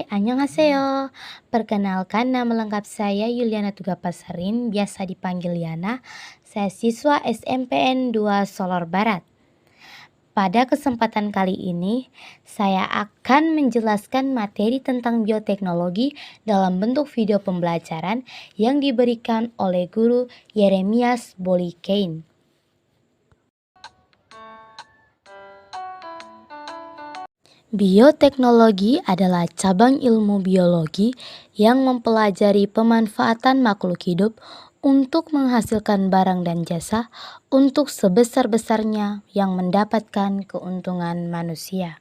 Annyeonghaseyo. Perkenalkan nama lengkap saya Yuliana Tugapasarin, biasa dipanggil Yana. Saya siswa SMPN 2 Solor Barat. Pada kesempatan kali ini, saya akan menjelaskan materi tentang bioteknologi dalam bentuk video pembelajaran yang diberikan oleh guru Yeremias Bolikein. Bioteknologi adalah cabang ilmu biologi yang mempelajari pemanfaatan makhluk hidup untuk menghasilkan barang dan jasa untuk sebesar-besarnya yang mendapatkan keuntungan manusia.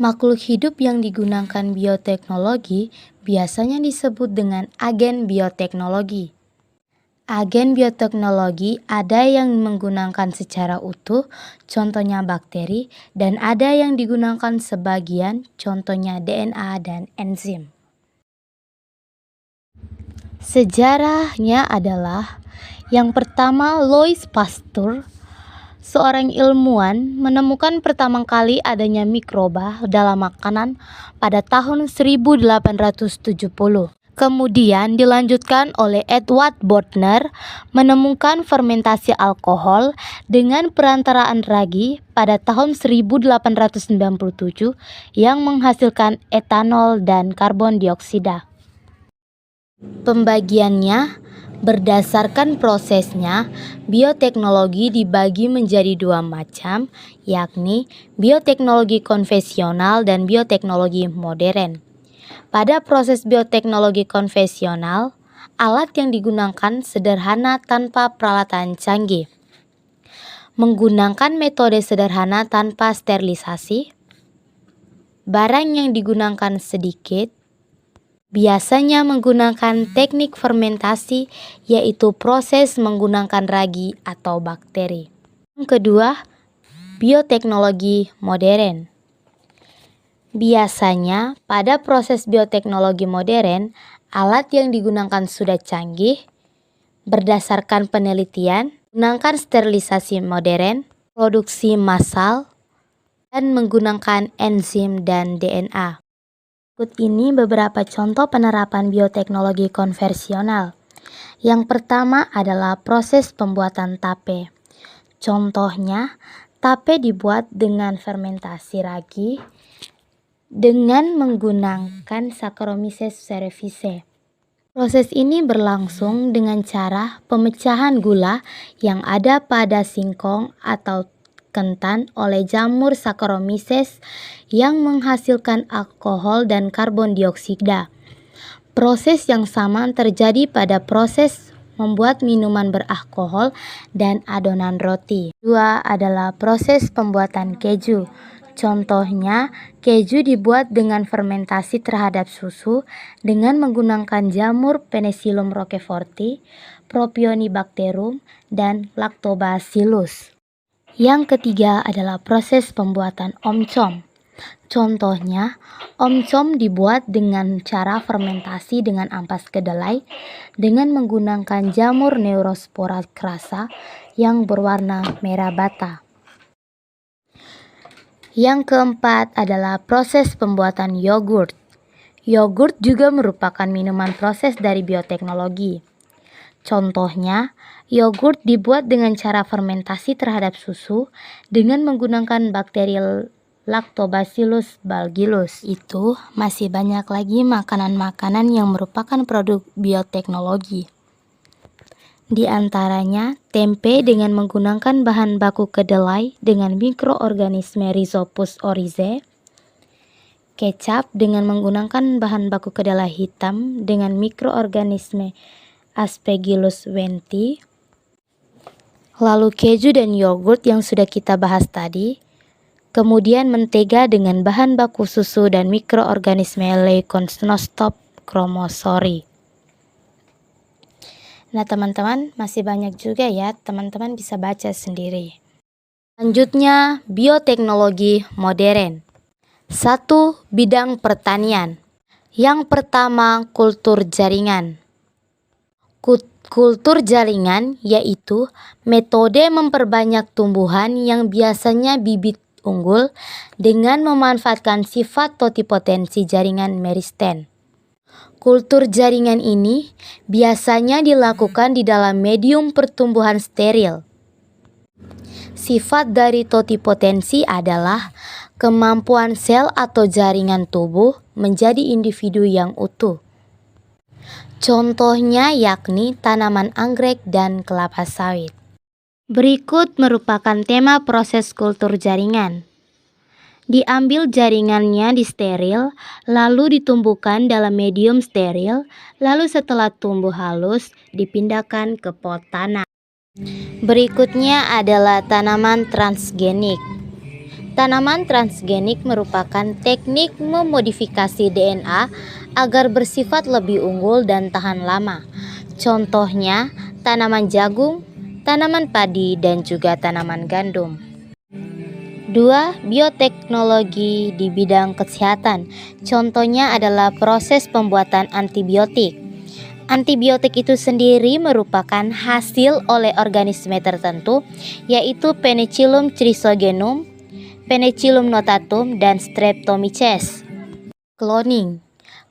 Makhluk hidup yang digunakan bioteknologi biasanya disebut dengan agen bioteknologi. Agen bioteknologi ada yang menggunakan secara utuh, contohnya bakteri, dan ada yang digunakan sebagian, contohnya DNA dan enzim. Sejarahnya adalah yang pertama Louis Pasteur, seorang ilmuwan menemukan pertama kali adanya mikroba dalam makanan pada tahun 1870. Kemudian dilanjutkan oleh Edward Bordner menemukan fermentasi alkohol dengan perantaraan ragi pada tahun 1897 yang menghasilkan etanol dan karbon dioksida. Pembagiannya berdasarkan prosesnya, bioteknologi dibagi menjadi dua macam, yakni bioteknologi konvensional dan bioteknologi modern. Pada proses bioteknologi konvensional, alat yang digunakan sederhana tanpa peralatan canggih. Menggunakan metode sederhana tanpa sterilisasi, barang yang digunakan sedikit, biasanya menggunakan teknik fermentasi, yaitu proses menggunakan ragi atau bakteri. Yang kedua, bioteknologi modern. Biasanya, pada proses bioteknologi modern, alat yang digunakan sudah canggih, berdasarkan penelitian, menggunakan sterilisasi modern, produksi massal, dan menggunakan enzim dan DNA. Berikut ini beberapa contoh penerapan bioteknologi konvensional. Yang pertama adalah proses pembuatan tape. Contohnya, tape dibuat dengan fermentasi ragi, dengan menggunakan Saccharomyces cerevisiae. Proses ini berlangsung dengan cara pemecahan gula yang ada pada singkong atau kentan oleh jamur Saccharomyces yang menghasilkan alkohol dan karbon dioksida. Proses yang sama terjadi pada proses membuat minuman beralkohol dan adonan roti. Kedua adalah proses pembuatan keju. Contohnya, keju dibuat dengan fermentasi terhadap susu dengan menggunakan jamur Penicillium roqueforti, Propionibacterium, dan Lactobacillus. Yang ketiga adalah proses pembuatan oncom. Contohnya, oncom dibuat dengan cara fermentasi dengan ampas kedelai dengan menggunakan jamur Neurospora crassa yang berwarna merah bata. Yang keempat adalah proses pembuatan yogurt. Yogurt juga merupakan minuman proses dari bioteknologi. Contohnya, yogurt dibuat dengan cara fermentasi terhadap susu dengan menggunakan bakteri Lactobacillus bulgillus. Itu masih banyak lagi makanan-makanan yang merupakan produk bioteknologi. Di antaranya, tempe dengan menggunakan bahan baku kedelai dengan mikroorganisme Rhizopus oryzae, kecap dengan menggunakan bahan baku kedelai hitam dengan mikroorganisme Aspergillus wendti, lalu keju dan yogurt yang sudah kita bahas tadi, kemudian mentega dengan bahan baku susu dan mikroorganisme Leuconostops chromosori. Nah teman-teman, masih banyak juga ya, teman-teman bisa baca sendiri. Selanjutnya, bioteknologi modern. 1. Bidang pertanian. Yang pertama, kultur jaringan. Kultur jaringan yaitu metode memperbanyak tumbuhan yang biasanya bibit unggul dengan memanfaatkan sifat totipotensi jaringan meristem. Kultur jaringan ini biasanya dilakukan di dalam medium pertumbuhan steril. Sifat dari totipotensi adalah kemampuan sel atau jaringan tubuh menjadi individu yang utuh. Contohnya yakni tanaman anggrek dan kelapa sawit. Berikut merupakan tema proses kultur jaringan. Diambil jaringannya di steril, lalu ditumbuhkan dalam medium steril, lalu setelah tumbuh halus dipindahkan ke pot tanam. Berikutnya adalah tanaman transgenik. Tanaman transgenik merupakan teknik memodifikasi DNA agar bersifat lebih unggul dan tahan lama. Contohnya tanaman jagung, tanaman padi, dan juga tanaman gandum. 2. Bioteknologi di bidang kesehatan. Contohnya adalah proses pembuatan antibiotik. Antibiotik itu sendiri merupakan hasil oleh organisme tertentu, yaitu Penicillium chrysogenum, Penicillium notatum, dan Streptomyces. Cloning.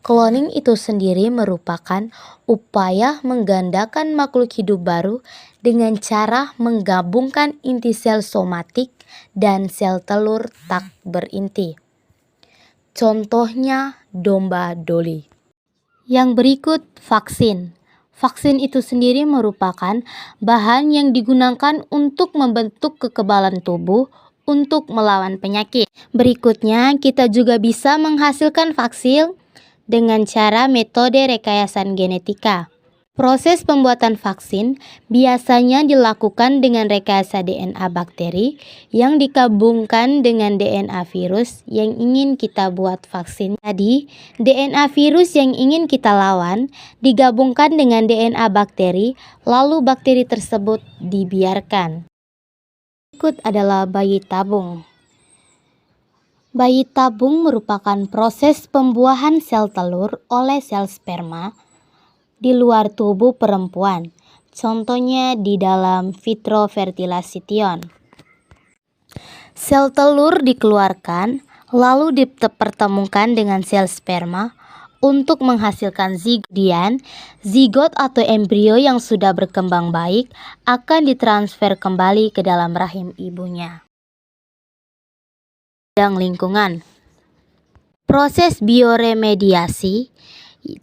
Cloning itu sendiri merupakan upaya menggandakan makhluk hidup baru dengan cara menggabungkan inti sel somatik dan sel telur tak berinti. Contohnya domba Dolly. Yang berikut vaksin. Vaksin itu sendiri merupakan bahan yang digunakan untuk membentuk kekebalan tubuh untuk melawan penyakit. Berikutnya, kita juga bisa menghasilkan vaksin dengan cara metode rekayasan genetika. Proses pembuatan vaksin biasanya dilakukan dengan rekayasa DNA bakteri yang digabungkan dengan DNA virus yang ingin kita buat vaksin. Jadi, DNA virus yang ingin kita lawan digabungkan dengan DNA bakteri, lalu bakteri tersebut dibiarkan. Berikut adalah bayi tabung. Bayi tabung merupakan proses pembuahan sel telur oleh sel sperma di luar tubuh perempuan, contohnya di dalam vitro fertilization. Sel telur dikeluarkan, lalu dipertemukan dengan sel sperma untuk menghasilkan zigot. Zigot atau embrio yang sudah berkembang baik akan ditransfer kembali ke dalam rahim ibunya. Bidang lingkungan. Proses bioremediasi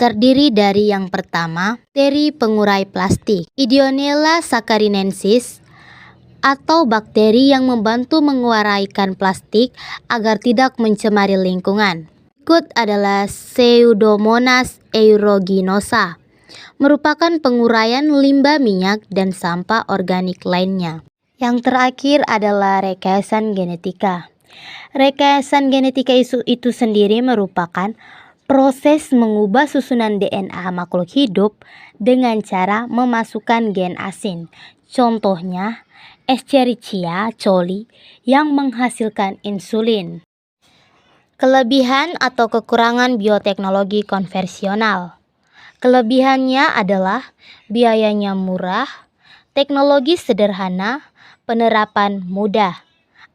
terdiri dari yang pertama, bakteri pengurai plastik, Ideonella saccharinensis, atau bakteri yang membantu menguraikan plastik agar tidak mencemari lingkungan. Berikut adalah Pseudomonas aeruginosa, merupakan penguraian limbah minyak dan sampah organik lainnya. Yang terakhir adalah rekayasan genetika. Rekayasan genetika itu sendiri merupakan proses mengubah susunan DNA makhluk hidup dengan cara memasukkan gen asing. Contohnya, Escherichia coli yang menghasilkan insulin. Kelebihan atau kekurangan bioteknologi konvensional. Kelebihannya adalah biayanya murah, teknologi sederhana, penerapan mudah.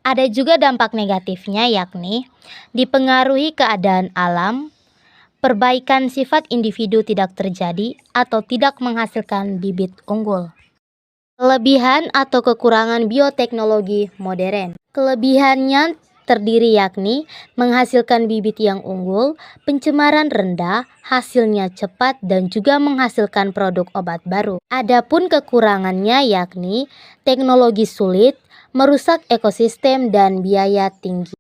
Ada juga dampak negatifnya, yakni dipengaruhi keadaan alam, perbaikan sifat individu tidak terjadi atau tidak menghasilkan bibit unggul. Kelebihan atau kekurangan bioteknologi modern. Kelebihannya terdiri yakni menghasilkan bibit yang unggul, pencemaran rendah, hasilnya cepat, dan juga menghasilkan produk obat baru. Adapun kekurangannya yakni teknologi sulit, merusak ekosistem, dan biaya tinggi.